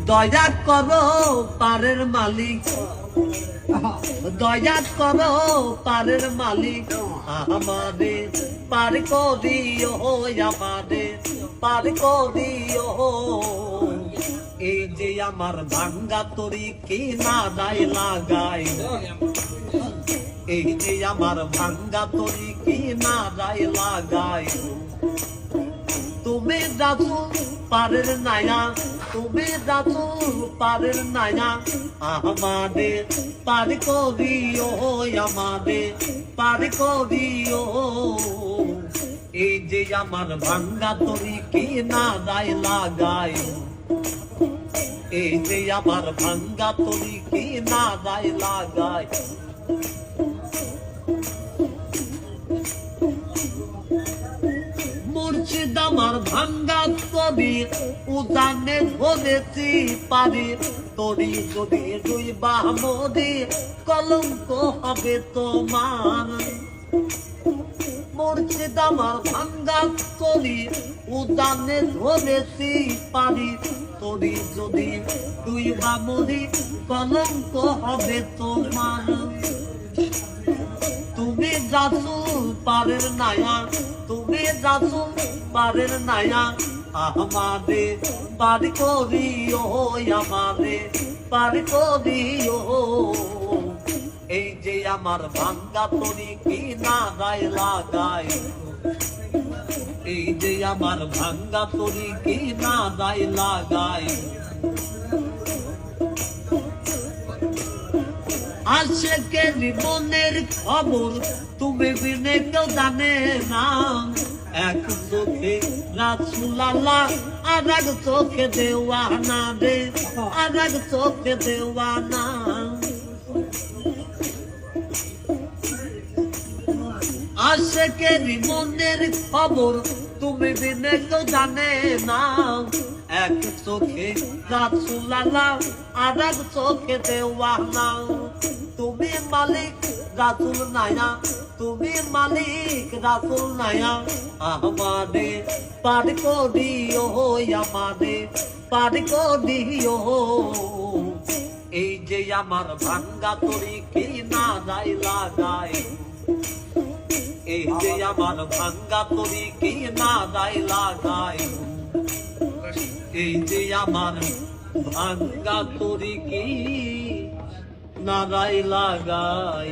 দয়া করো পারের মালিক, দয়া করো পারের মালিক, আমাদের পার করিও, আমাদের পার করিও। এই যে আমার ভাঙ্গা তরি কি না দায় লাগাই, এই যে আমার ভাঙ্গা তরি কি না দায় লাগাই। তুমি যাচ্ছো পারের নায়া, তুমি যাচ্ছো পারের নায়া, আমাদের পার করিও, আমাদের পার করিও। এই যে আমার ভাঙ্গা তরি কি না দায় লাগাই, এই যে আমার ভাঙ্গা তরি কি না দায় লাগাই। মুর্শিদ আমার ভাঙ্গা তরি উজানে ধরেছি পারি, তরি যদি দুই বামদি কলঙ্ক হবে তোমার। মুর্শিদ আমার ভাঙ্গা তরি উজানে ধরেছি পারি, তরি যদি দুই বামদি কলঙ্ক হবে তোমার। তুমি যাচ্ছো পারের নায়া, তুমি যাচ্ছো পারের নায়া, আমাদের পার করিও, আমাদের পার করিও। এই যে আমার ভাঙ্গা তরি কি না দায় লাগাই, এই যে আমার ভাঙ্গা তরি কি না দায় লাগাই। আশেকের জীবনের খবর তুমি বিনে কেউ জানে না, এক চোখে রাসূল আল্লাহ আর এক চোখে দেওয়ানা রে, আর এক চোখে দেওয়ানা। আশেকের জীবনের খবর তুমি বিনে কেউ জানে না, এক চোখে রাসূল আল্লাহ আর এক চোখে দেওয়ানা। তুমি মালিক রাসূল নায়া, তুমি মালিক রাসূল নায়া, আমাদের পার করিও, আমাদের পার করিও। এই যে আমার ভাঙ্গা তরি কি না দায় লাগাই, এই যে আমার ভাঙ্গা তরি কি না দায় লাগাই। এই যে আমার ভাঙ্গা তরি কি না দায় লাগাই।